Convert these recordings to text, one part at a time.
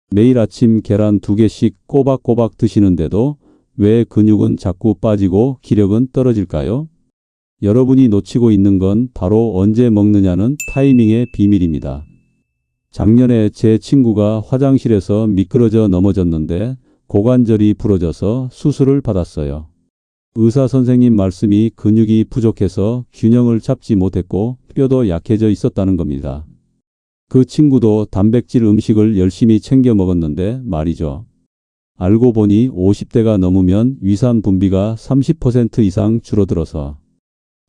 매일 아침 계란 2개씩 꼬박꼬박 드시는데도 왜 근육은 자꾸 빠지고 기력은 떨어질까요? 여러분이 놓치고 있는 건 바로 언제 먹느냐는 타이밍의 비밀입니다. 작년에 제 친구가 화장실에서 미끄러져 넘어졌는데 고관절이 부러져서 수술을 받았어요. 의사 선생님 말씀이 근육이 부족해서 균형을 잡지 못했고 뼈도 약해져 있었다는 겁니다. 그 친구도 단백질 음식을 열심히 챙겨 먹었는데 말이죠. 알고 보니 50대가 넘으면 위산 분비가 30% 이상 줄어들어서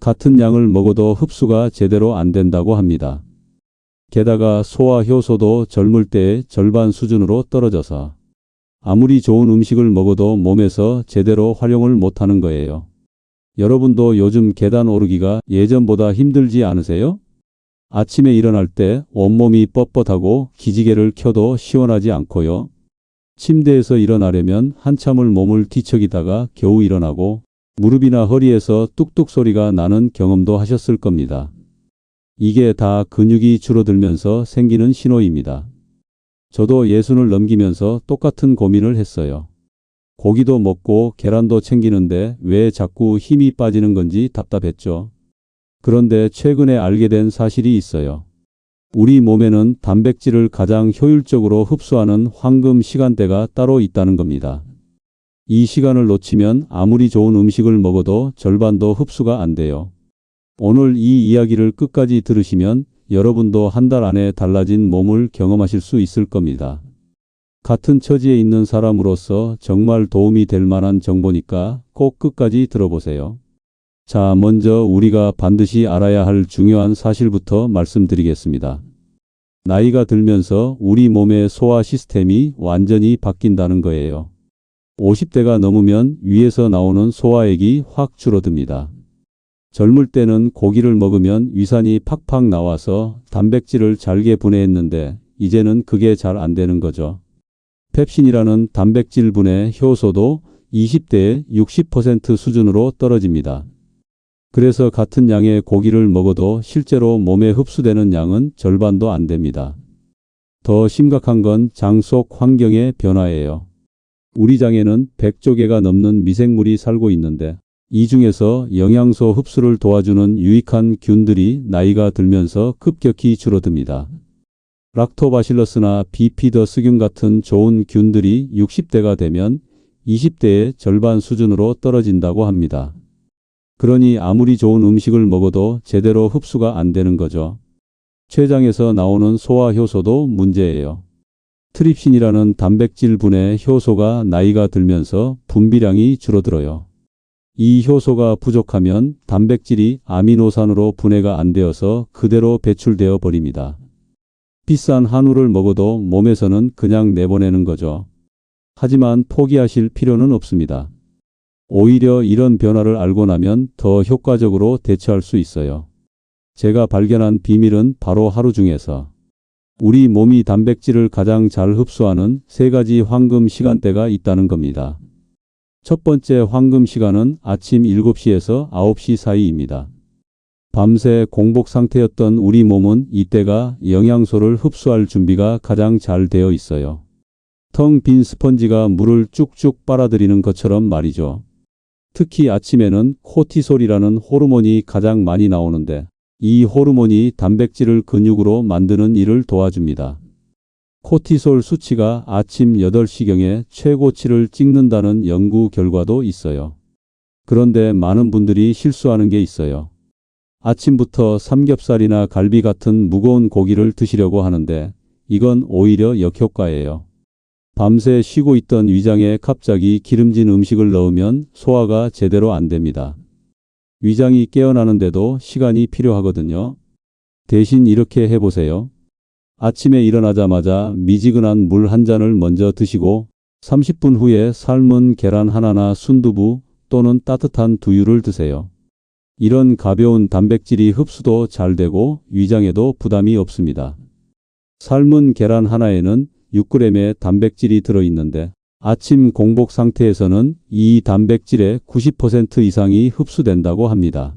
같은 양을 먹어도 흡수가 제대로 안 된다고 합니다. 게다가 소화 효소도 젊을 때의 절반 수준으로 떨어져서 아무리 좋은 음식을 먹어도 몸에서 제대로 활용을 못하는 거예요. 여러분도 요즘 계단 오르기가 예전보다 힘들지 않으세요? 아침에 일어날 때 온몸이 뻣뻣하고 기지개를 켜도 시원하지 않고요. 침대에서 일어나려면 한참을 몸을 뒤척이다가 겨우 일어나고 무릎이나 허리에서 뚝뚝 소리가 나는 경험도 하셨을 겁니다. 이게 다 근육이 줄어들면서 생기는 신호입니다. 저도 60을 넘기면서 똑같은 고민을 했어요. 고기도 먹고 계란도 챙기는데 왜 자꾸 힘이 빠지는 건지 답답했죠. 그런데 최근에 알게 된 사실이 있어요. 우리 몸에는 단백질을 가장 효율적으로 흡수하는 황금 시간대가 따로 있다는 겁니다. 이 시간을 놓치면 아무리 좋은 음식을 먹어도 절반도 흡수가 안 돼요. 오늘 이 이야기를 끝까지 들으시면 여러분도 한 달 안에 달라진 몸을 경험하실 수 있을 겁니다. 같은 처지에 있는 사람으로서 정말 도움이 될 만한 정보니까 꼭 끝까지 들어보세요. 자, 먼저 우리가 반드시 알아야 할 중요한 사실부터 말씀드리겠습니다. 나이가 들면서 우리 몸의 소화 시스템이 완전히 바뀐다는 거예요. 50대가 넘으면 위에서 나오는 소화액이 확 줄어듭니다. 젊을 때는 고기를 먹으면 위산이 팍팍 나와서 단백질을 잘게 분해했는데 이제는 그게 잘 안 되는 거죠. 펩신이라는 단백질 분해 효소도 20대의 60% 수준으로 떨어집니다. 그래서 같은 양의 고기를 먹어도 실제로 몸에 흡수되는 양은 절반도 안 됩니다. 더 심각한 건 장 속 환경의 변화예요. 우리 장에는 100조 개가 넘는 미생물이 살고 있는데 이 중에서 영양소 흡수를 도와주는 유익한 균들이 나이가 들면서 급격히 줄어듭니다. 락토바실러스나 비피더스균 같은 좋은 균들이 60대가 되면 20대의 절반 수준으로 떨어진다고 합니다. 그러니 아무리 좋은 음식을 먹어도 제대로 흡수가 안 되는 거죠. 췌장에서 나오는 소화 효소도 문제예요. 트립신이라는 단백질 분해 효소가 나이가 들면서 분비량이 줄어들어요. 이 효소가 부족하면 단백질이 아미노산으로 분해가 안 되어서 그대로 배출되어 버립니다. 비싼 한우를 먹어도 몸에서는 그냥 내보내는 거죠. 하지만 포기하실 필요는 없습니다. 오히려 이런 변화를 알고 나면 더 효과적으로 대처할 수 있어요. 제가 발견한 비밀은 바로 하루 중에서 우리 몸이 단백질을 가장 잘 흡수하는 3가지 황금 시간대가 있다는 겁니다. 첫 번째 황금 시간은 아침 7시에서 9시 사이입니다. 밤새 공복 상태였던 우리 몸은 이때가 영양소를 흡수할 준비가 가장 잘 되어 있어요. 텅 빈 스펀지가 물을 쭉쭉 빨아들이는 것처럼 말이죠. 특히 아침에는 코티솔이라는 호르몬이 가장 많이 나오는데 이 호르몬이 단백질을 근육으로 만드는 일을 도와줍니다. 코티솔 수치가 아침 8시경에 최고치를 찍는다는 연구 결과도 있어요. 그런데 많은 분들이 실수하는 게 있어요. 아침부터 삼겹살이나 갈비 같은 무거운 고기를 드시려고 하는데 이건 오히려 역효과예요. 밤새 쉬고 있던 위장에 갑자기 기름진 음식을 넣으면 소화가 제대로 안 됩니다. 위장이 깨어나는데도 시간이 필요하거든요. 대신 이렇게 해보세요. 아침에 일어나자마자 미지근한 물 한 잔을 먼저 드시고 30분 후에 삶은 계란 하나나 순두부 또는 따뜻한 두유를 드세요. 이런 가벼운 단백질이 흡수도 잘 되고 위장에도 부담이 없습니다. 삶은 계란 하나에는 6g의 단백질이 들어있는데 아침 공복 상태에서는 이 단백질의 90% 이상이 흡수된다고 합니다.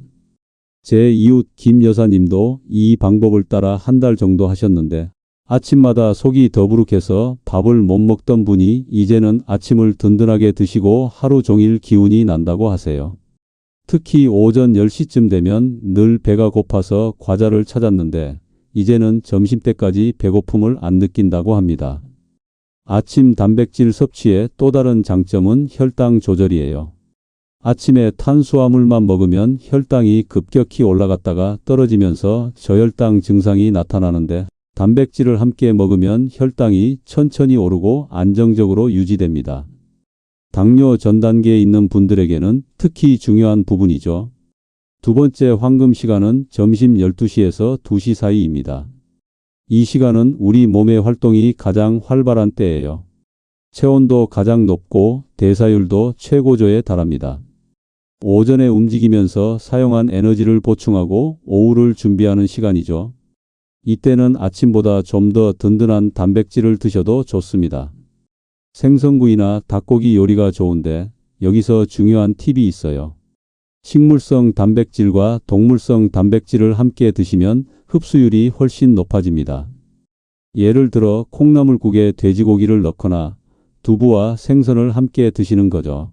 제 이웃 김 여사님도 이 방법을 따라 한 달 정도 하셨는데 아침마다 속이 더부룩해서 밥을 못 먹던 분이 이제는 아침을 든든하게 드시고 하루 종일 기운이 난다고 하세요. 특히 오전 10시쯤 되면 늘 배가 고파서 과자를 찾았는데 이제는 점심때까지 배고픔을 안 느낀다고 합니다. 아침 단백질 섭취의 또 다른 장점은 혈당 조절이에요. 아침에 탄수화물만 먹으면 혈당이 급격히 올라갔다가 떨어지면서 저혈당 증상이 나타나는데 단백질을 함께 먹으면 혈당이 천천히 오르고 안정적으로 유지됩니다. 당뇨 전 단계에 있는 분들에게는 특히 중요한 부분이죠. 두 번째 황금 시간은 점심 12시에서 2시 사이입니다. 이 시간은 우리 몸의 활동이 가장 활발한 때예요. 체온도 가장 높고 대사율도 최고조에 달합니다. 오전에 움직이면서 사용한 에너지를 보충하고 오후를 준비하는 시간이죠. 이때는 아침보다 좀 더 든든한 단백질을 드셔도 좋습니다. 생선구이나 닭고기 요리가 좋은데 여기서 중요한 팁이 있어요. 식물성 단백질과 동물성 단백질을 함께 드시면 흡수율이 훨씬 높아집니다. 예를 들어 콩나물국에 돼지고기를 넣거나 두부와 생선을 함께 드시는 거죠.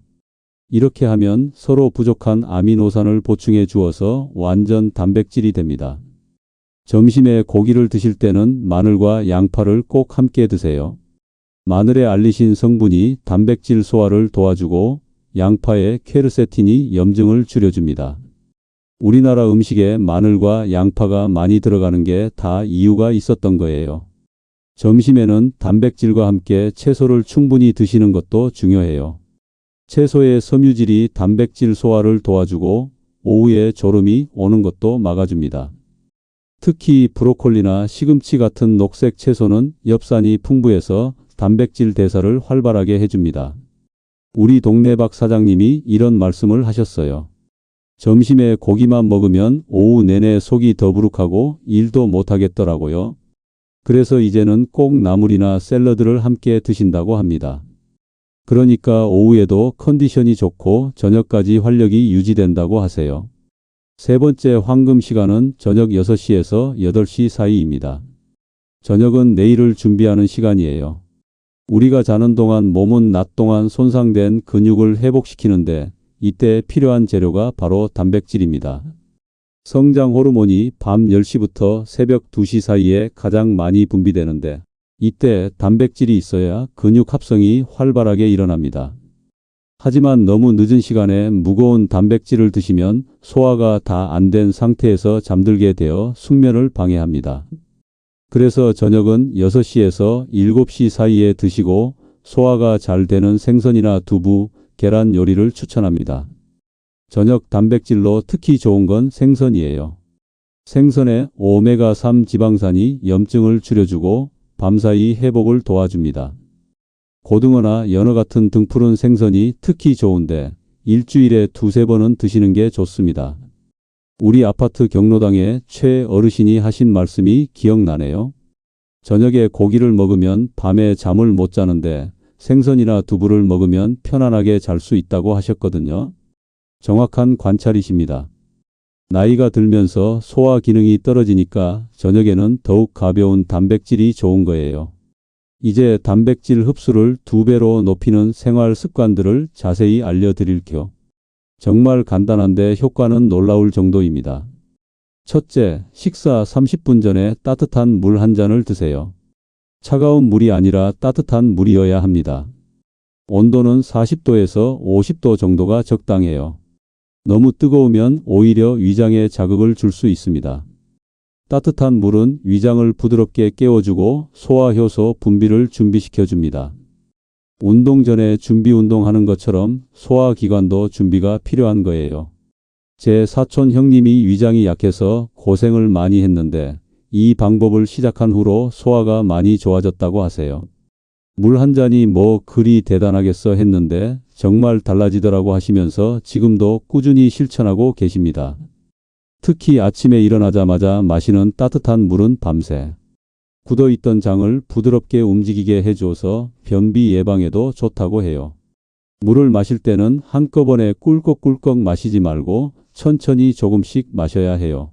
이렇게 하면 서로 부족한 아미노산을 보충해 주어서 완전 단백질이 됩니다. 점심에 고기를 드실 때는 마늘과 양파를 꼭 함께 드세요. 마늘의 알리신 성분이 단백질 소화를 도와주고 양파의 퀘르세틴이 염증을 줄여줍니다. 우리나라 음식에 마늘과 양파가 많이 들어가는 게 다 이유가 있었던 거예요. 점심에는 단백질과 함께 채소를 충분히 드시는 것도 중요해요. 채소의 섬유질이 단백질 소화를 도와주고 오후에 졸음이 오는 것도 막아줍니다. 특히 브로콜리나 시금치 같은 녹색 채소는 엽산이 풍부해서 단백질 대사를 활발하게 해줍니다. 우리 동네 박 사장님이 이런 말씀을 하셨어요. 점심에 고기만 먹으면 오후 내내 속이 더부룩하고 일도 못하겠더라고요. 그래서 이제는 꼭 나물이나 샐러드를 함께 드신다고 합니다. 그러니까 오후에도 컨디션이 좋고 저녁까지 활력이 유지된다고 하세요. 세 번째 황금 시간은 저녁 6시에서 8시 사이입니다. 저녁은 내일을 준비하는 시간이에요. 우리가 자는 동안 몸은 낮 동안 손상된 근육을 회복시키는데 이때 필요한 재료가 바로 단백질입니다. 성장 호르몬이 밤 10시부터 새벽 2시 사이에 가장 많이 분비되는데 이때 단백질이 있어야 근육 합성이 활발하게 일어납니다. 하지만 너무 늦은 시간에 무거운 단백질을 드시면 소화가 다 안 된 상태에서 잠들게 되어 숙면을 방해합니다. 그래서 저녁은 6시에서 7시 사이에 드시고 소화가 잘 되는 생선이나 두부, 계란 요리를 추천합니다. 저녁 단백질로 특히 좋은 건 생선이에요. 생선의 오메가3 지방산이 염증을 줄여주고 밤사이 회복을 도와줍니다. 고등어나 연어 같은 등푸른 생선이 특히 좋은데 일주일에 2~3번은 드시는 게 좋습니다. 우리 아파트 경로당에 최 어르신이 하신 말씀이 기억나네요. 저녁에 고기를 먹으면 밤에 잠을 못 자는데 생선이나 두부를 먹으면 편안하게 잘 수 있다고 하셨거든요. 정확한 관찰이십니다. 나이가 들면서 소화 기능이 떨어지니까 저녁에는 더욱 가벼운 단백질이 좋은 거예요. 이제 단백질 흡수를 2배로 높이는 생활 습관들을 자세히 알려드릴게요. 정말 간단한데 효과는 놀라울 정도입니다. 첫째, 식사 30분 전에 따뜻한 물 한 잔을 드세요. 차가운 물이 아니라 따뜻한 물이어야 합니다. 온도는 40도에서 50도 정도가 적당해요. 너무 뜨거우면 오히려 위장에 자극을 줄 수 있습니다. 따뜻한 물은 위장을 부드럽게 깨워주고 소화효소 분비를 준비시켜줍니다. 운동 전에 준비 운동하는 것처럼 소화기관도 준비가 필요한 거예요. 제 사촌 형님이 위장이 약해서 고생을 많이 했는데 이 방법을 시작한 후로 소화가 많이 좋아졌다고 하세요. 물 한 잔이 뭐 그리 대단하겠어 했는데 정말 달라지더라고 하시면서 지금도 꾸준히 실천하고 계십니다. 특히 아침에 일어나자마자 마시는 따뜻한 물은 밤새 굳어있던 장을 부드럽게 움직이게 해줘서 변비 예방에도 좋다고 해요. 물을 마실 때는 한꺼번에 꿀꺽꿀꺽 마시지 말고 천천히 조금씩 마셔야 해요.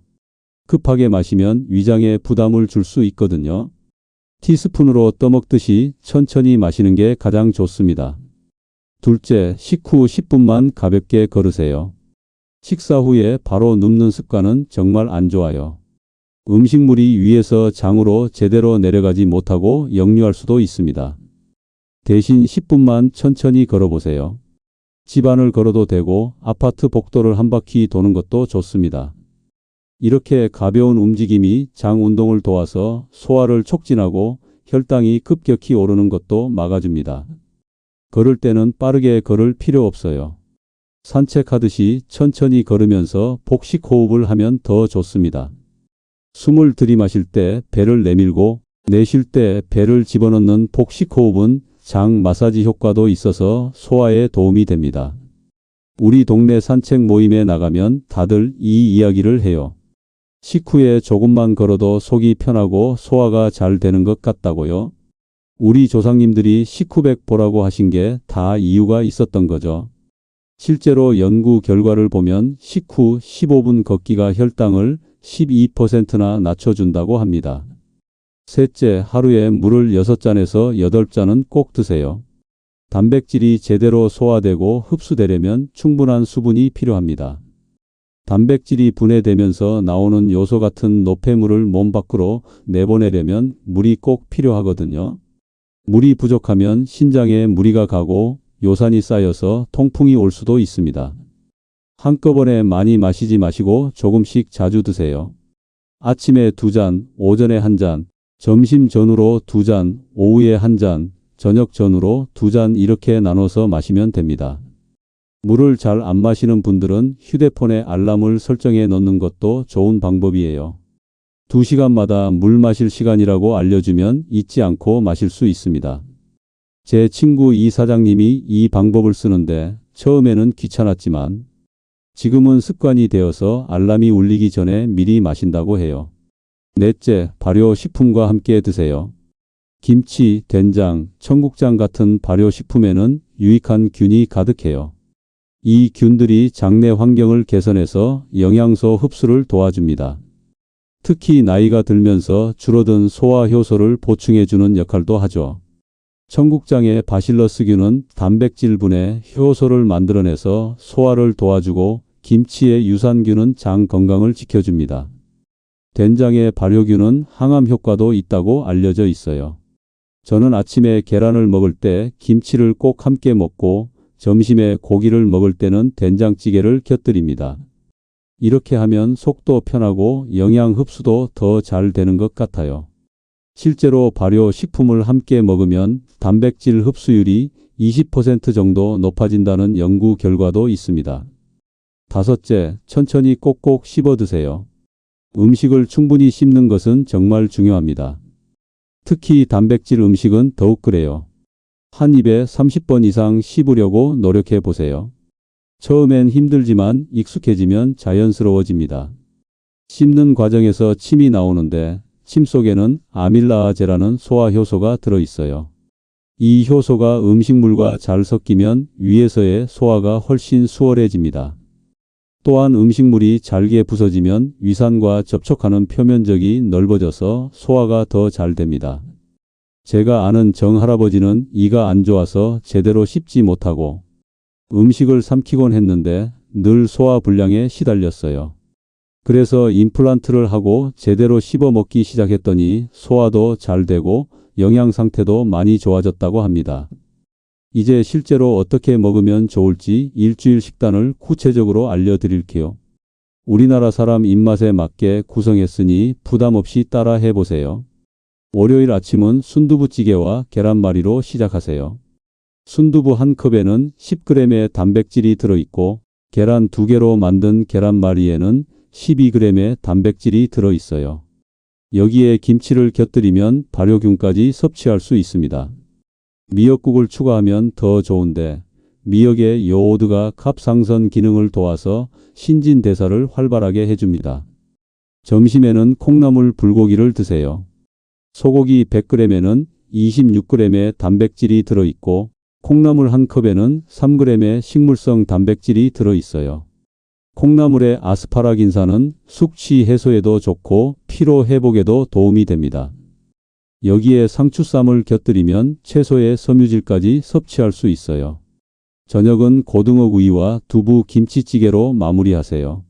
급하게 마시면 위장에 부담을 줄 수 있거든요. 티스푼으로 떠먹듯이 천천히 마시는 게 가장 좋습니다. 둘째, 식후 10분만 가볍게 걸으세요. 식사 후에 바로 눕는 습관은 정말 안 좋아요. 음식물이 위에서 장으로 제대로 내려가지 못하고 역류할 수도 있습니다. 대신 10분만 천천히 걸어보세요. 집 안을 걸어도 되고 아파트 복도를 한 바퀴 도는 것도 좋습니다. 이렇게 가벼운 움직임이 장 운동을 도와서 소화를 촉진하고 혈당이 급격히 오르는 것도 막아줍니다. 걸을 때는 빠르게 걸을 필요 없어요. 산책하듯이 천천히 걸으면서 복식 호흡을 하면 더 좋습니다. 숨을 들이마실 때 배를 내밀고 내쉴 때 배를 집어넣는 복식 호흡은 장 마사지 효과도 있어서 소화에 도움이 됩니다. 우리 동네 산책 모임에 나가면 다들 이 이야기를 해요. 식후에 조금만 걸어도 속이 편하고 소화가 잘 되는 것 같다고요. 우리 조상님들이 식후백 보라고 하신 게 다 이유가 있었던 거죠. 실제로 연구 결과를 보면 식후 15분 걷기가 혈당을 12%나 낮춰준다고 합니다. 셋째, 하루에 물을 6잔에서 8잔은 꼭 드세요. 단백질이 제대로 소화되고 흡수되려면 충분한 수분이 필요합니다. 단백질이 분해되면서 나오는 요소 같은 노폐물을 몸 밖으로 내보내려면 물이 꼭 필요하거든요. 물이 부족하면 신장에 무리가 가고 요산이 쌓여서 통풍이 올 수도 있습니다. 한꺼번에 많이 마시지 마시고 조금씩 자주 드세요. 아침에 2잔, 오전에 1잔, 점심 전후로 2잔, 오후에 1잔, 저녁 전후로 2잔 이렇게 나눠서 마시면 됩니다. 물을 잘 안 마시는 분들은 휴대폰에 알람을 설정해 놓는 것도 좋은 방법이에요. 2시간마다 물 마실 시간이라고 알려주면 잊지 않고 마실 수 있습니다. 제 친구 이 사장님이 이 방법을 쓰는데 처음에는 귀찮았지만 지금은 습관이 되어서 알람이 울리기 전에 미리 마신다고 해요. 넷째, 발효식품과 함께 드세요. 김치, 된장, 청국장 같은 발효식품에는 유익한 균이 가득해요. 이 균들이 장내 환경을 개선해서 영양소 흡수를 도와줍니다. 특히 나이가 들면서 줄어든 소화 효소를 보충해주는 역할도 하죠. 청국장의 바실러스균은 단백질 분해 효소를 만들어내서 소화를 도와주고 김치의 유산균은 장 건강을 지켜줍니다. 된장의 발효균은 항암 효과도 있다고 알려져 있어요. 저는 아침에 계란을 먹을 때 김치를 꼭 함께 먹고 점심에 고기를 먹을 때는 된장찌개를 곁들입니다. 이렇게 하면 속도 편하고 영양 흡수도 더 잘 되는 것 같아요. 실제로 발효 식품을 함께 먹으면 단백질 흡수율이 20% 정도 높아진다는 연구 결과도 있습니다. 다섯째, 천천히 꼭꼭 씹어 드세요. 음식을 충분히 씹는 것은 정말 중요합니다. 특히 단백질 음식은 더욱 그래요. 한 입에 30번 이상 씹으려고 노력해 보세요. 처음엔 힘들지만 익숙해지면 자연스러워집니다. 씹는 과정에서 침이 나오는데 침 속에는 아밀라아제라는 소화 효소가 들어있어요. 이 효소가 음식물과 잘 섞이면 위에서의 소화가 훨씬 수월해집니다. 또한 음식물이 잘게 부서지면 위산과 접촉하는 표면적이 넓어져서 소화가 더 잘 됩니다. 제가 아는 정할아버지는 이가 안 좋아서 제대로 씹지 못하고 음식을 삼키곤 했는데 늘 소화 불량에 시달렸어요. 그래서 임플란트를 하고 제대로 씹어 먹기 시작했더니 소화도 잘 되고 영양 상태도 많이 좋아졌다고 합니다. 이제 실제로 어떻게 먹으면 좋을지 일주일 식단을 구체적으로 알려드릴게요. 우리나라 사람 입맛에 맞게 구성했으니 부담 없이 따라 해보세요. 월요일 아침은 순두부찌개와 계란말이로 시작하세요. 순두부 한 컵에는 10g의 단백질이 들어있고 계란 2개로 만든 계란말이에는 12g의 단백질이 들어있어요. 여기에 김치를 곁들이면 발효균까지 섭취할 수 있습니다. 미역국을 추가하면 더 좋은데 미역의 요오드가 갑상선 기능을 도와서 신진대사를 활발하게 해줍니다. 점심에는 콩나물 불고기를 드세요. 소고기 100g에는 26g의 단백질이 들어있고 콩나물 한 컵에는 3g의 식물성 단백질이 들어있어요. 콩나물의 아스파라긴산은 숙취 해소에도 좋고 피로 회복에도 도움이 됩니다. 여기에 상추쌈을 곁들이면 채소의 섬유질까지 섭취할 수 있어요. 저녁은 고등어 구이와 두부 김치찌개로 마무리하세요.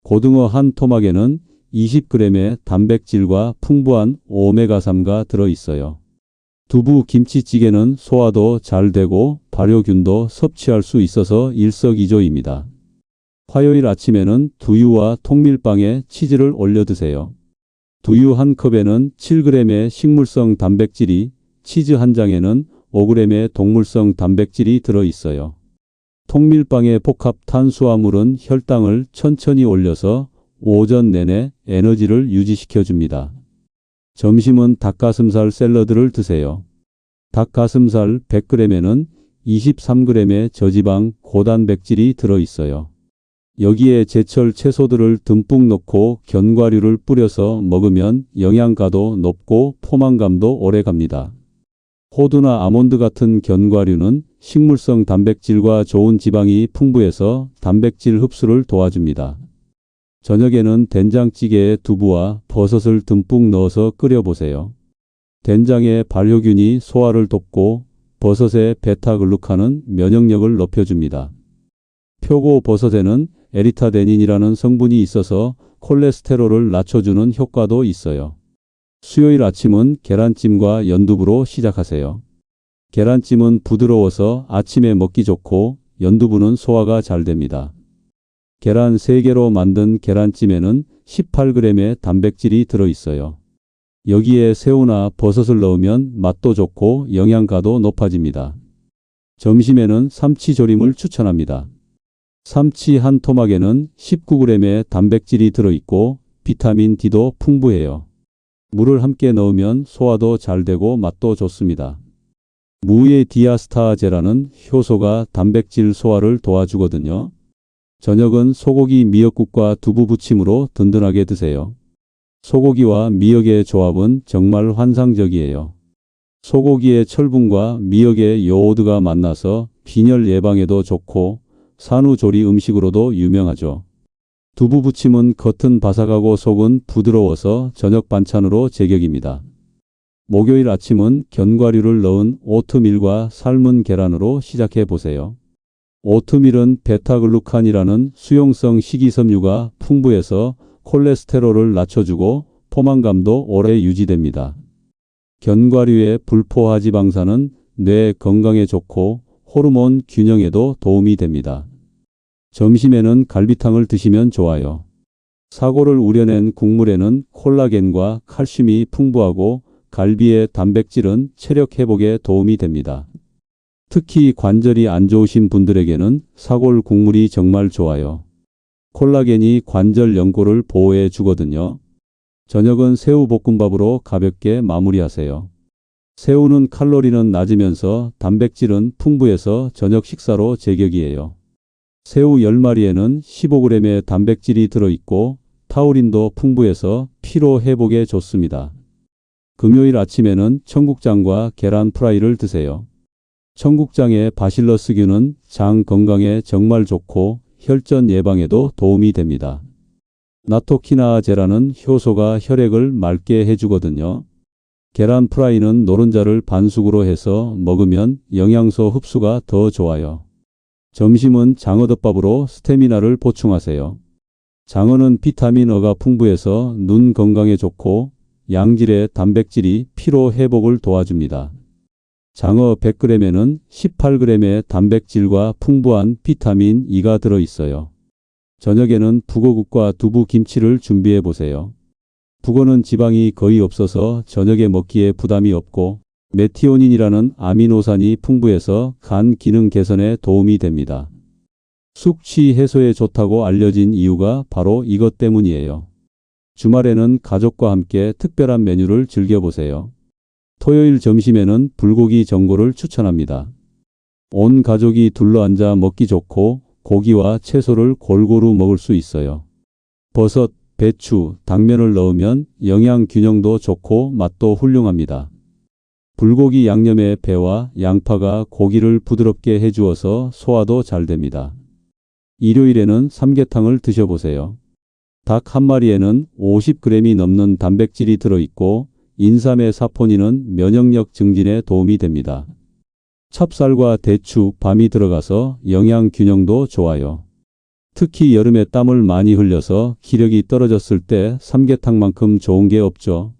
고등어 한 토막에는 20g의 단백질과 풍부한 오메가3가 들어있어요. 두부 김치찌개는 소화도 잘 되고 발효균도 섭취할 수 있어서 일석이조입니다. 화요일 아침에는 두유와 통밀빵에 치즈를 올려 드세요. 두유 한 컵에는 7g의 식물성 단백질이, 치즈 한 장에는 5g의 동물성 단백질이 들어있어요. 통밀빵의 복합 탄수화물은 혈당을 천천히 올려서 오전 내내 에너지를 유지시켜줍니다. 점심은 닭가슴살 샐러드를 드세요. 닭가슴살 100g에는 23g의 저지방 고단백질이 들어있어요. 여기에 제철 채소들을 듬뿍 넣고 견과류를 뿌려서 먹으면 영양가도 높고 포만감도 오래 갑니다. 호두나 아몬드 같은 견과류는 식물성 단백질과 좋은 지방이 풍부해서 단백질 흡수를 도와줍니다. 저녁에는 된장찌개에 두부와 버섯을 듬뿍 넣어서 끓여보세요. 된장의 발효균이 소화를 돕고 버섯의 베타글루칸은 면역력을 높여줍니다. 표고버섯에는 에리타데닌이라는 성분이 있어서 콜레스테롤을 낮춰주는 효과도 있어요. 수요일 아침은 계란찜과 연두부로 시작하세요. 계란찜은 부드러워서 아침에 먹기 좋고 연두부는 소화가 잘 됩니다. 계란 3개로 만든 계란찜에는 18g의 단백질이 들어있어요. 여기에 새우나 버섯을 넣으면 맛도 좋고 영양가도 높아집니다. 점심에는 삼치조림을 추천합니다. 삼치 한 토막에는 19g의 단백질이 들어있고 비타민 D도 풍부해요. 물을 함께 넣으면 소화도 잘 되고 맛도 좋습니다. 무의 디아스타제라는 효소가 단백질 소화를 도와주거든요. 저녁은 소고기 미역국과 두부 부침으로 든든하게 드세요. 소고기와 미역의 조합은 정말 환상적이에요. 소고기의 철분과 미역의 요오드가 만나서 빈혈 예방에도 좋고 산후조리 음식으로도 유명하죠. 두부 부침은 겉은 바삭하고 속은 부드러워서 저녁 반찬으로 제격입니다. 목요일 아침은 견과류를 넣은 오트밀과 삶은 계란으로 시작해 보세요. 오트밀은 베타글루칸이라는 수용성 식이섬유가 풍부해서 콜레스테롤을 낮춰주고 포만감도 오래 유지됩니다. 견과류의 불포화지방산은 뇌 건강에 좋고 호르몬 균형에도 도움이 됩니다. 점심에는 갈비탕을 드시면 좋아요. 사골을 우려낸 국물에는 콜라겐과 칼슘이 풍부하고 갈비의 단백질은 체력 회복에 도움이 됩니다. 특히 관절이 안 좋으신 분들에게는 사골 국물이 정말 좋아요. 콜라겐이 관절 연골을 보호해 주거든요. 저녁은 새우볶음밥으로 가볍게 마무리하세요. 새우는 칼로리는 낮으면서 단백질은 풍부해서 저녁 식사로 제격이에요. 새우 10마리에는 15g의 단백질이 들어있고 타우린도 풍부해서 피로 회복에 좋습니다. 금요일 아침에는 청국장과 계란 프라이를 드세요. 청국장의 바실러스균은 장 건강에 정말 좋고 혈전 예방에도 도움이 됩니다. 나토키나제라는 효소가 혈액을 맑게 해주거든요. 계란 프라이는 노른자를 반숙으로 해서 먹으면 영양소 흡수가 더 좋아요. 점심은 장어덮밥으로 스태미나를 보충하세요. 장어는 비타민 E가 풍부해서 눈 건강에 좋고 양질의 단백질이 피로 회복을 도와줍니다. 장어 100g에는 18g의 단백질과 풍부한 비타민 E가 들어있어요. 저녁에는 북어국과 두부 김치를 준비해 보세요. 북어는 지방이 거의 없어서 저녁에 먹기에 부담이 없고 메티오닌이라는 아미노산이 풍부해서 간 기능 개선에 도움이 됩니다. 숙취 해소에 좋다고 알려진 이유가 바로 이것 때문이에요. 주말에는 가족과 함께 특별한 메뉴를 즐겨보세요. 토요일 점심에는 불고기 전골을 추천합니다. 온 가족이 둘러앉아 먹기 좋고 고기와 채소를 골고루 먹을 수 있어요. 버섯, 배추, 당면을 넣으면 영양 균형도 좋고 맛도 훌륭합니다. 불고기 양념에 배와 양파가 고기를 부드럽게 해주어서 소화도 잘 됩니다. 일요일에는 삼계탕을 드셔보세요. 닭 한 마리에는 50g이 넘는 단백질이 들어있고 인삼의 사포닌은 면역력 증진에 도움이 됩니다. 찹쌀과 대추, 밤이 들어가서 영양 균형도 좋아요. 특히 여름에 땀을 많이 흘려서 기력이 떨어졌을 때 삼계탕만큼 좋은 게 없죠.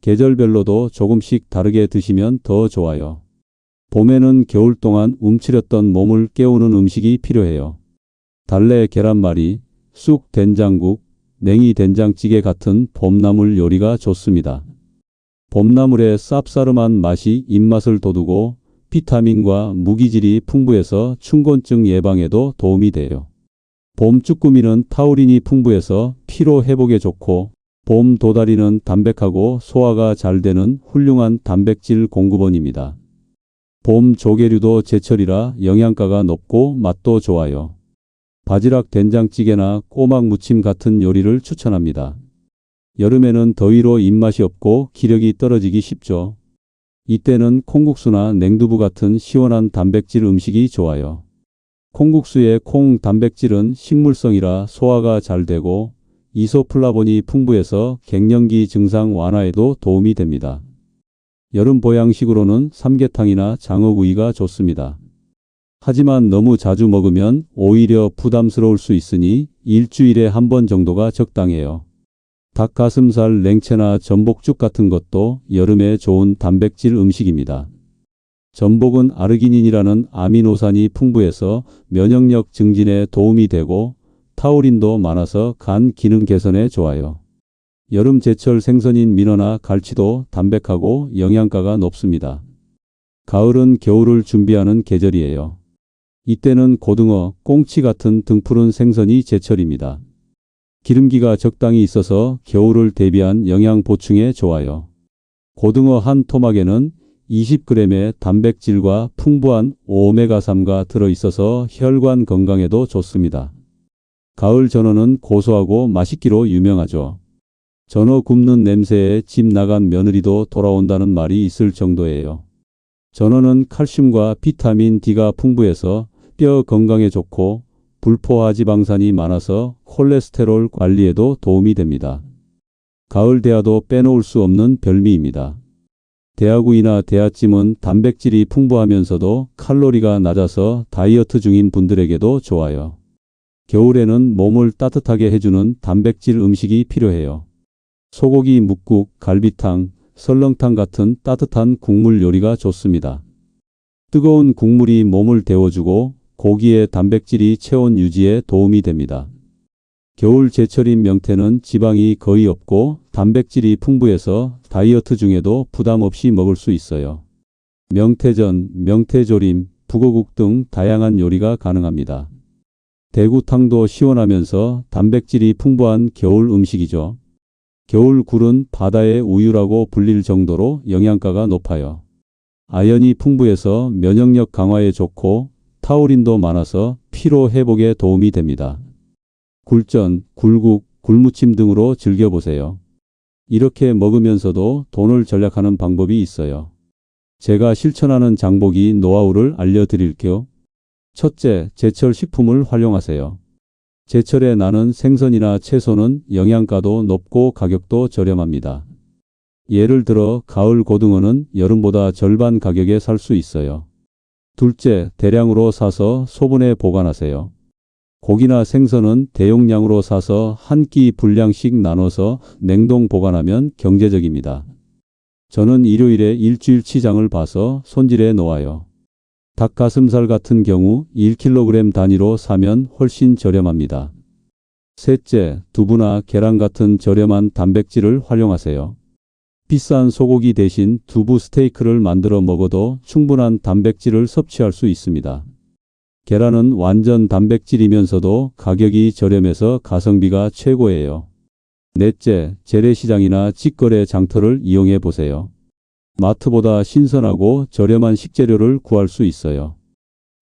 계절별로도 조금씩 다르게 드시면 더 좋아요. 봄에는 겨울 동안 움츠렸던 몸을 깨우는 음식이 필요해요. 달래 계란말이, 쑥 된장국, 냉이 된장찌개 같은 봄나물 요리가 좋습니다. 봄나물의 쌉싸름한 맛이 입맛을 돋우고 비타민과 무기질이 풍부해서 춘곤증 예방에도 도움이 돼요. 봄 쭈꾸미는 타우린이 풍부해서 피로 회복에 좋고, 봄 도다리는 담백하고 소화가 잘 되는 훌륭한 단백질 공급원입니다. 봄 조개류도 제철이라 영양가가 높고 맛도 좋아요. 바지락 된장찌개나 꼬막 무침 같은 요리를 추천합니다. 여름에는 더위로 입맛이 없고 기력이 떨어지기 쉽죠. 이때는 콩국수나 냉두부 같은 시원한 단백질 음식이 좋아요. 콩국수의 콩 단백질은 식물성이라 소화가 잘 되고 이소플라본이 풍부해서 갱년기 증상 완화에도 도움이 됩니다. 여름 보양식으로는 삼계탕이나 장어구이가 좋습니다. 하지만 너무 자주 먹으면 오히려 부담스러울 수 있으니 일주일에 한 번 정도가 적당해요. 닭가슴살 냉채나 전복죽 같은 것도 여름에 좋은 단백질 음식입니다. 전복은 아르기닌이라는 아미노산이 풍부해서 면역력 증진에 도움이 되고 타우린도 많아서 간 기능 개선에 좋아요. 여름 제철 생선인 민어나 갈치도 담백하고 영양가가 높습니다. 가을은 겨울을 준비하는 계절이에요. 이때는 고등어, 꽁치 같은 등푸른 생선이 제철입니다. 기름기가 적당히 있어서 겨울을 대비한 영양 보충에 좋아요. 고등어 한 토막에는 20g의 단백질과 풍부한 오메가3가 들어있어서 혈관 건강에도 좋습니다. 가을 전어는 고소하고 맛있기로 유명하죠. 전어 굽는 냄새에 집 나간 며느리도 돌아온다는 말이 있을 정도예요. 전어는 칼슘과 비타민 D가 풍부해서 뼈 건강에 좋고 불포화 지방산이 많아서 콜레스테롤 관리에도 도움이 됩니다. 가을 대하도 빼놓을 수 없는 별미입니다. 대하구이나 대하찜은 단백질이 풍부하면서도 칼로리가 낮아서 다이어트 중인 분들에게도 좋아요. 겨울에는 몸을 따뜻하게 해주는 단백질 음식이 필요해요. 소고기 묵국, 갈비탕, 설렁탕 같은 따뜻한 국물 요리가 좋습니다. 뜨거운 국물이 몸을 데워주고 고기의 단백질이 체온 유지에 도움이 됩니다. 겨울 제철인 명태는 지방이 거의 없고 단백질이 풍부해서 다이어트 중에도 부담 없이 먹을 수 있어요. 명태전, 명태조림, 북어국 등 다양한 요리가 가능합니다. 대구탕도 시원하면서 단백질이 풍부한 겨울 음식이죠. 겨울 굴은 바다의 우유라고 불릴 정도로 영양가가 높아요. 아연이 풍부해서 면역력 강화에 좋고 타우린도 많아서 피로 회복에 도움이 됩니다. 굴전, 굴국, 굴무침 등으로 즐겨보세요. 이렇게 먹으면서도 돈을 절약하는 방법이 있어요. 제가 실천하는 장보기 노하우를 알려드릴게요. 첫째, 제철 식품을 활용하세요. 제철에 나는 생선이나 채소는 영양가도 높고 가격도 저렴합니다. 예를 들어 가을 고등어는 여름보다 절반 가격에 살 수 있어요. 둘째, 대량으로 사서 소분해 보관하세요. 고기나 생선은 대용량으로 사서 한 끼 분량씩 나눠서 냉동 보관하면 경제적입니다. 저는 일요일에 일주일치 장을 봐서 손질해 놓아요. 닭가슴살 같은 경우 1kg 단위로 사면 훨씬 저렴합니다. 셋째, 두부나 계란 같은 저렴한 단백질을 활용하세요. 비싼 소고기 대신 두부 스테이크를 만들어 먹어도 충분한 단백질을 섭취할 수 있습니다. 계란은 완전 단백질이면서도 가격이 저렴해서 가성비가 최고예요. 넷째, 재래시장이나 직거래 장터를 이용해 보세요. 마트보다 신선하고 저렴한 식재료를 구할 수 있어요.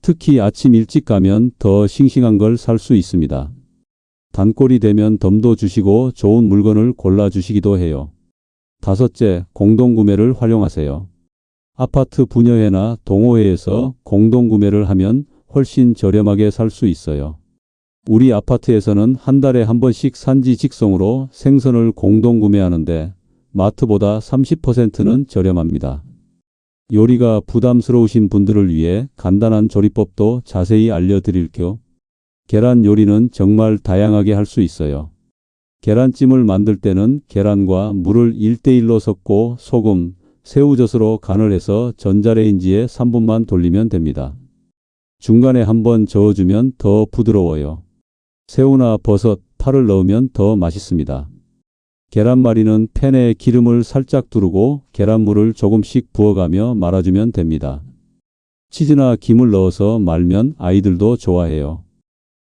특히 아침 일찍 가면 더 싱싱한 걸 살 수 있습니다. 단골이 되면 덤도 주시고 좋은 물건을 골라주시기도 해요. 다섯째, 공동구매를 활용하세요. 아파트 분여회나 동호회에서 공동구매를 하면 훨씬 저렴하게 살 수 있어요. 우리 아파트에서는 한 달에 한 번씩 산지 직송으로 생선을 공동구매하는데 마트보다 30%는 저렴합니다. 요리가 부담스러우신 분들을 위해 간단한 조리법도 자세히 알려드릴게요. 계란 요리는 정말 다양하게 할 수 있어요. 계란찜을 만들 때는 계란과 물을 1대1로 섞고 소금, 새우젓으로 간을 해서 전자레인지에 3분만 돌리면 됩니다. 중간에 한번 저어주면 더 부드러워요. 새우나 버섯, 파를 넣으면 더 맛있습니다. 계란말이는 팬에 기름을 살짝 두르고 계란물을 조금씩 부어가며 말아주면 됩니다. 치즈나 김을 넣어서 말면 아이들도 좋아해요.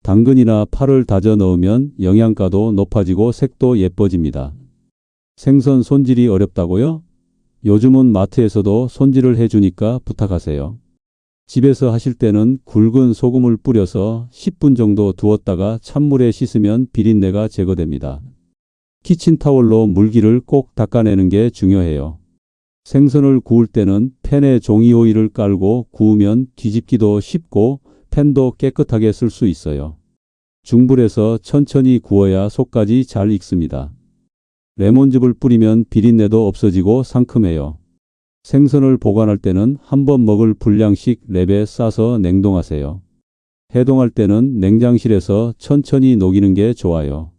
당근이나 파를 다져 넣으면 영양가도 높아지고 색도 예뻐집니다. 생선 손질이 어렵다고요? 요즘은 마트에서도 손질을 해주니까 부탁하세요. 집에서 하실 때는 굵은 소금을 뿌려서 10분 정도 두었다가 찬물에 씻으면 비린내가 제거됩니다. 키친타월로 물기를 꼭 닦아내는 게 중요해요. 생선을 구울 때는 팬에 종이 오일을 깔고 구우면 뒤집기도 쉽고 팬도 깨끗하게 쓸 수 있어요. 중불에서 천천히 구워야 속까지 잘 익습니다. 레몬즙을 뿌리면 비린내도 없어지고 상큼해요. 생선을 보관할 때는 한번 먹을 분량씩 랩에 싸서 냉동하세요. 해동할 때는 냉장실에서 천천히 녹이는 게 좋아요.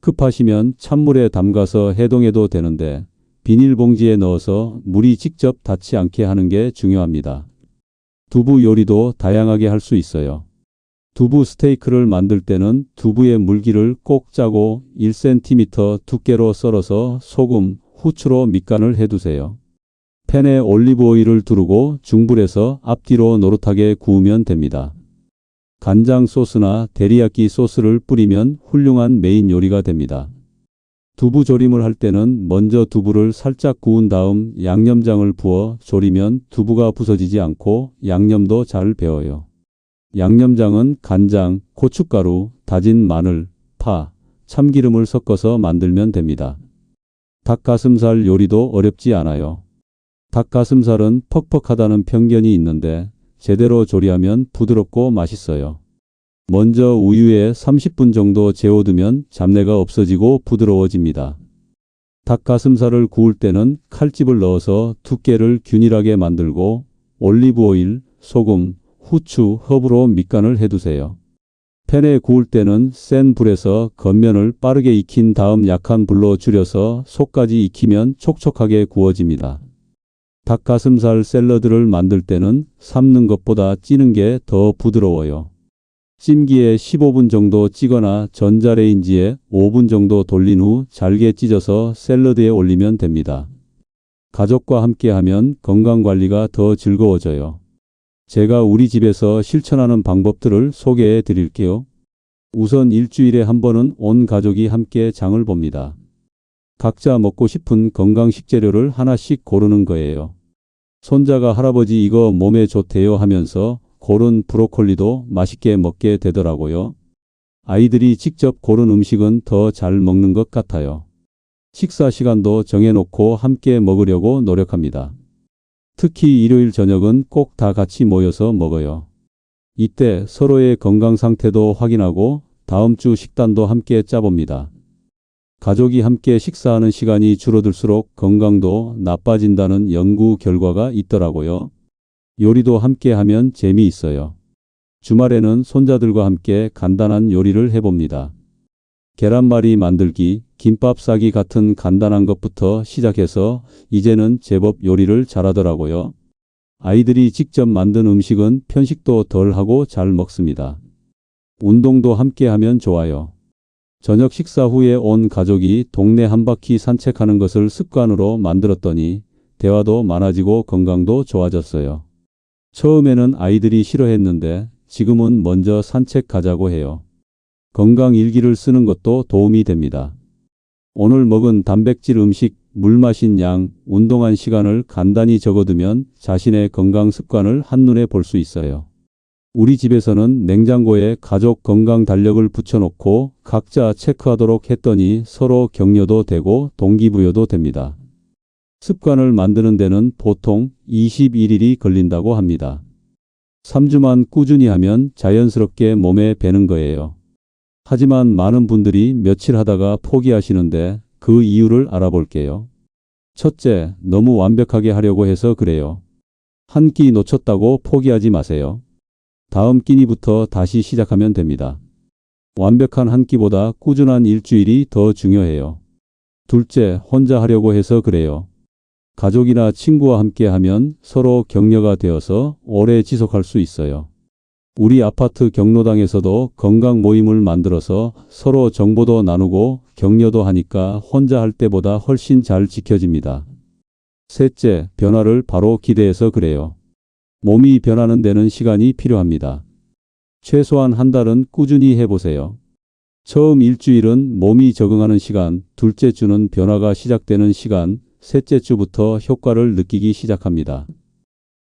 급하시면 찬물에 담가서 해동해도 되는데 비닐봉지에 넣어서 물이 직접 닿지 않게 하는 게 중요합니다. 두부 요리도 다양하게 할 수 있어요. 두부 스테이크를 만들 때는 두부의 물기를 꼭 짜고 1cm 두께로 썰어서 소금, 후추로 밑간을 해두세요. 팬에 올리브 오일을 두르고 중불에서 앞뒤로 노릇하게 구우면 됩니다. 간장 소스나 데리야끼 소스를 뿌리면 훌륭한 메인 요리가 됩니다. 두부 조림을 할 때는 먼저 두부를 살짝 구운 다음 양념장을 부어 조리면 두부가 부서지지 않고 양념도 잘 배어요. 양념장은 간장, 고춧가루, 다진 마늘, 파, 참기름을 섞어서 만들면 됩니다. 닭가슴살 요리도 어렵지 않아요. 닭가슴살은 퍽퍽하다는 편견이 있는데 제대로 조리하면 부드럽고 맛있어요. 먼저 우유에 30분 정도 재워두면 잡내가 없어지고 부드러워집니다. 닭가슴살을 구울 때는 칼집을 넣어서 두께를 균일하게 만들고 올리브 오일, 소금, 후추, 허브로 밑간을 해두세요. 팬에 구울 때는 센 불에서 겉면을 빠르게 익힌 다음 약한 불로 줄여서 속까지 익히면 촉촉하게 구워집니다. 닭가슴살 샐러드를 만들 때는 삶는 것보다 찌는 게 더 부드러워요. 찜기에 15분 정도 찌거나 전자레인지에 5분 정도 돌린 후 잘게 찢어서 샐러드에 올리면 됩니다. 가족과 함께 하면 건강관리가 더 즐거워져요. 제가 우리 집에서 실천하는 방법들을 소개해 드릴게요. 우선 일주일에 한 번은 온 가족이 함께 장을 봅니다. 각자 먹고 싶은 건강 식재료를 하나씩 고르는 거예요. 손자가 할아버지 이거 몸에 좋대요 하면서 고른 브로콜리도 맛있게 먹게 되더라고요. 아이들이 직접 고른 음식은 더 잘 먹는 것 같아요. 식사 시간도 정해놓고 함께 먹으려고 노력합니다. 특히 일요일 저녁은 꼭 다 같이 모여서 먹어요. 이때 서로의 건강 상태도 확인하고 다음 주 식단도 함께 짜봅니다. 가족이 함께 식사하는 시간이 줄어들수록 건강도 나빠진다는 연구 결과가 있더라고요. 요리도 함께 하면 재미있어요. 주말에는 손자들과 함께 간단한 요리를 해봅니다. 계란말이 만들기, 김밥 싸기 같은 간단한 것부터 시작해서 이제는 제법 요리를 잘하더라고요. 아이들이 직접 만든 음식은 편식도 덜 하고 잘 먹습니다. 운동도 함께 하면 좋아요. 저녁 식사 후에 온 가족이 동네 한 바퀴 산책하는 것을 습관으로 만들었더니 대화도 많아지고 건강도 좋아졌어요. 처음에는 아이들이 싫어했는데 지금은 먼저 산책 가자고 해요. 건강 일기를 쓰는 것도 도움이 됩니다. 오늘 먹은 단백질 음식, 물 마신 양, 운동한 시간을 간단히 적어두면 자신의 건강 습관을 한눈에 볼 수 있어요. 우리 집에서는 냉장고에 가족 건강 달력을 붙여놓고 각자 체크하도록 했더니 서로 격려도 되고 동기부여도 됩니다. 습관을 만드는 데는 보통 21일이 걸린다고 합니다. 3주만 꾸준히 하면 자연스럽게 몸에 배는 거예요. 하지만 많은 분들이 며칠 하다가 포기하시는데 그 이유를 알아볼게요. 첫째, 너무 완벽하게 하려고 해서 그래요. 한 끼 놓쳤다고 포기하지 마세요. 다음 끼니부터 다시 시작하면 됩니다. 완벽한 한 끼보다 꾸준한 일주일이 더 중요해요. 둘째, 혼자 하려고 해서 그래요. 가족이나 친구와 함께 하면 서로 격려가 되어서 오래 지속할 수 있어요. 우리 아파트 경로당에서도 건강 모임을 만들어서 서로 정보도 나누고 격려도 하니까 혼자 할 때보다 훨씬 잘 지켜집니다. 셋째, 변화를 바로 기대해서 그래요. 몸이 변하는 데는 시간이 필요합니다. 최소한 한 달은 꾸준히 해보세요. 처음 일주일은 몸이 적응하는 시간, 둘째 주는 변화가 시작되는 시간, 셋째 주부터 효과를 느끼기 시작합니다.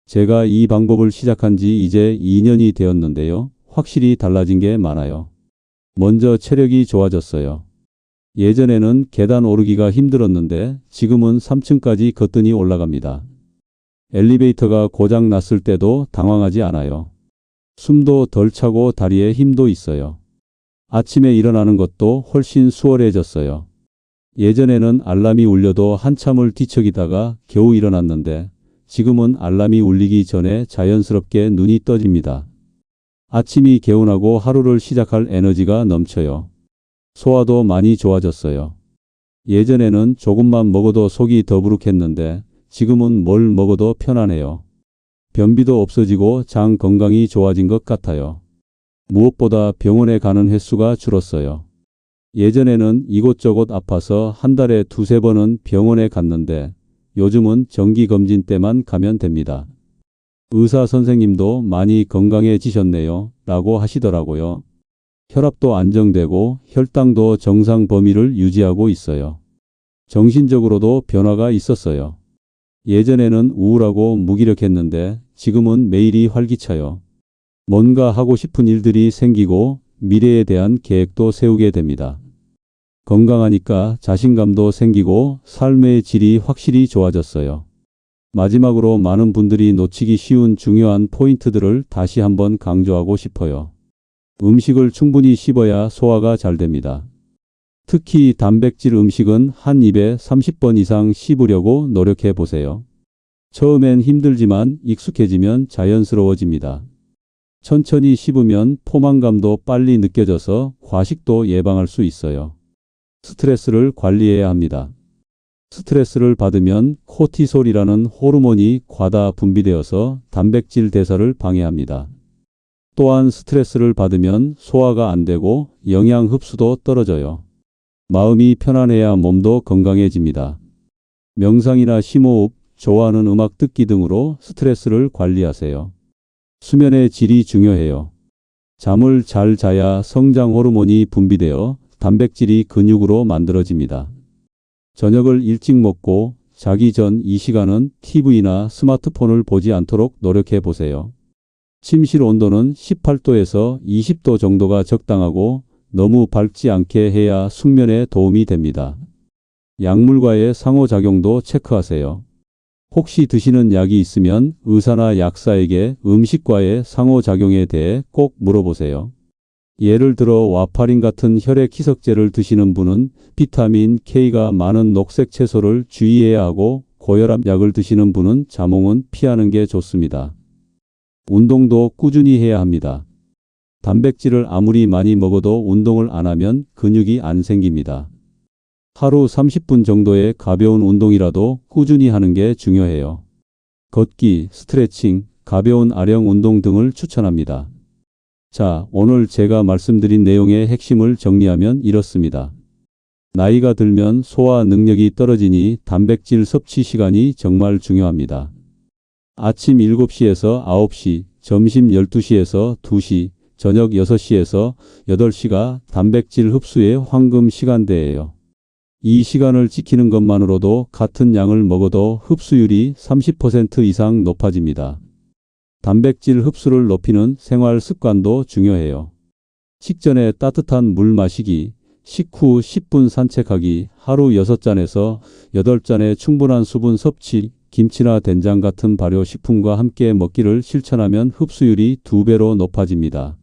제가 이 방법을 시작한 지 이제 2년이 되었는데요. 확실히 달라진 게 많아요. 먼저 체력이 좋아졌어요. 예전에는 계단 오르기가 힘들었는데 지금은 3층까지 거뜬히 올라갑니다. 엘리베이터가 고장 났을 때도 당황하지 않아요. 숨도 덜 차고 다리에 힘도 있어요. 아침에 일어나는 것도 훨씬 수월해졌어요. 예전에는 알람이 울려도 한참을 뒤척이다가 겨우 일어났는데 지금은 알람이 울리기 전에 자연스럽게 눈이 떠집니다. 아침이 개운하고 하루를 시작할 에너지가 넘쳐요. 소화도 많이 좋아졌어요. 예전에는 조금만 먹어도 속이 더부룩했는데 지금은 뭘 먹어도 편안해요. 변비도 없어지고 장 건강이 좋아진 것 같아요. 무엇보다 병원에 가는 횟수가 줄었어요. 예전에는 이곳저곳 아파서 한 달에 두세 번은 병원에 갔는데 요즘은 정기검진 때만 가면 됩니다. 의사 선생님도 많이 건강해지셨네요 라고 하시더라고요. 혈압도 안정되고 혈당도 정상 범위를 유지하고 있어요. 정신적으로도 변화가 있었어요. 예전에는 우울하고 무기력했는데 지금은 매일이 활기차요. 뭔가 하고 싶은 일들이 생기고 미래에 대한 계획도 세우게 됩니다. 건강하니까 자신감도 생기고 삶의 질이 확실히 좋아졌어요. 마지막으로 많은 분들이 놓치기 쉬운 중요한 포인트들을 다시 한번 강조하고 싶어요. 음식을 충분히 씹어야 소화가 잘 됩니다. 특히 단백질 음식은 한 입에 30번 이상 씹으려고 노력해 보세요. 처음엔 힘들지만 익숙해지면 자연스러워집니다. 천천히 씹으면 포만감도 빨리 느껴져서 과식도 예방할 수 있어요. 스트레스를 관리해야 합니다. 스트레스를 받으면 코티솔이라는 호르몬이 과다 분비되어서 단백질 대사를 방해합니다. 또한 스트레스를 받으면 소화가 안 되고 영양 흡수도 떨어져요. 마음이 편안해야 몸도 건강해집니다. 명상이나 심호흡, 좋아하는 음악 듣기 등으로 스트레스를 관리하세요. 수면의 질이 중요해요. 잠을 잘 자야 성장 호르몬이 분비되어 단백질이 근육으로 만들어집니다. 저녁을 일찍 먹고 자기 전 이 시간은 TV나 스마트폰을 보지 않도록 노력해 보세요. 침실 온도는 18도에서 20도 정도가 적당하고 너무 밝지 않게 해야 숙면에 도움이 됩니다. 약물과의 상호작용도 체크하세요. 혹시 드시는 약이 있으면 의사나 약사에게 음식과의 상호작용에 대해 꼭 물어보세요. 예를 들어 와파린 같은 혈액 희석제를 드시는 분은 비타민 K가 많은 녹색 채소를 주의해야 하고 고혈압 약을 드시는 분은 자몽은 피하는 게 좋습니다. 운동도 꾸준히 해야 합니다. 단백질을 아무리 많이 먹어도 운동을 안 하면 근육이 안 생깁니다. 하루 30분 정도의 가벼운 운동이라도 꾸준히 하는 게 중요해요. 걷기, 스트레칭, 가벼운 아령 운동 등을 추천합니다. 자, 오늘 제가 말씀드린 내용의 핵심을 정리하면 이렇습니다. 나이가 들면 소화 능력이 떨어지니 단백질 섭취 시간이 정말 중요합니다. 아침 7시에서 9시, 점심 12시에서 2시, 저녁 6시에서 8시가 단백질 흡수의 황금 시간대예요. 이 시간을 지키는 것만으로도 같은 양을 먹어도 흡수율이 30% 이상 높아집니다. 단백질 흡수를 높이는 생활 습관도 중요해요. 식전에 따뜻한 물 마시기, 식후 10분 산책하기, 하루 6잔에서 8잔의 충분한 수분 섭취, 김치나 된장 같은 발효식품과 함께 먹기를 실천하면 흡수율이 2배로 높아집니다.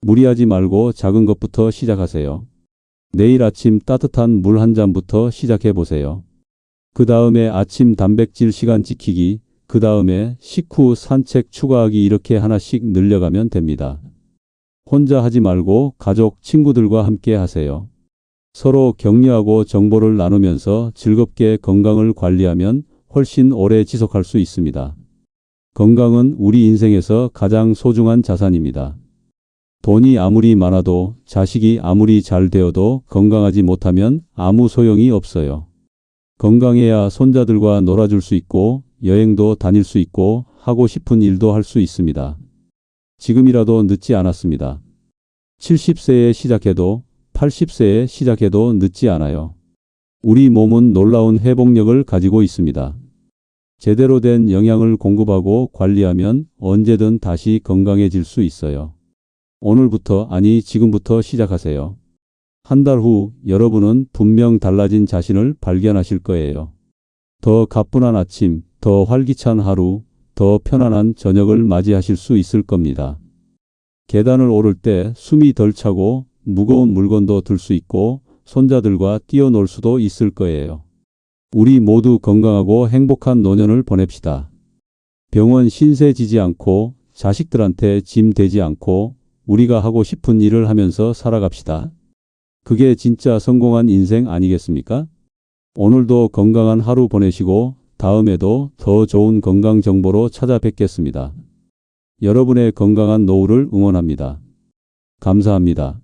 무리하지 말고 작은 것부터 시작하세요. 내일 아침 따뜻한 물 한 잔부터 시작해 보세요. 그 다음에 아침 단백질 시간 지키기, 그 다음에 식후 산책 추가하기 이렇게 하나씩 늘려가면 됩니다. 혼자 하지 말고 가족, 친구들과 함께 하세요. 서로 격려하고 정보를 나누면서 즐겁게 건강을 관리하면 훨씬 오래 지속할 수 있습니다. 건강은 우리 인생에서 가장 소중한 자산입니다. 돈이 아무리 많아도 자식이 아무리 잘 되어도 건강하지 못하면 아무 소용이 없어요. 건강해야 손자들과 놀아줄 수 있고 여행도 다닐 수 있고 하고 싶은 일도 할 수 있습니다. 지금이라도 늦지 않았습니다. 70세에 시작해도 80세에 시작해도 늦지 않아요. 우리 몸은 놀라운 회복력을 가지고 있습니다. 제대로 된 영양을 공급하고 관리하면 언제든 다시 건강해질 수 있어요. 오늘부터, 아니 지금부터 시작하세요. 한 달 후 여러분은 분명 달라진 자신을 발견하실 거예요. 더 가뿐한 아침, 더 활기찬 하루, 더 편안한 저녁을 맞이하실 수 있을 겁니다. 계단을 오를 때 숨이 덜 차고 무거운 물건도 들 수 있고 손자들과 뛰어놀 수도 있을 거예요. 우리 모두 건강하고 행복한 노년을 보냅시다. 병원 신세 지지 않고 자식들한테 짐 되지 않고 우리가 하고 싶은 일을 하면서 살아갑시다. 그게 진짜 성공한 인생 아니겠습니까? 오늘도 건강한 하루 보내시고 다음에도 더 좋은 건강 정보로 찾아뵙겠습니다. 여러분의 건강한 노후를 응원합니다. 감사합니다.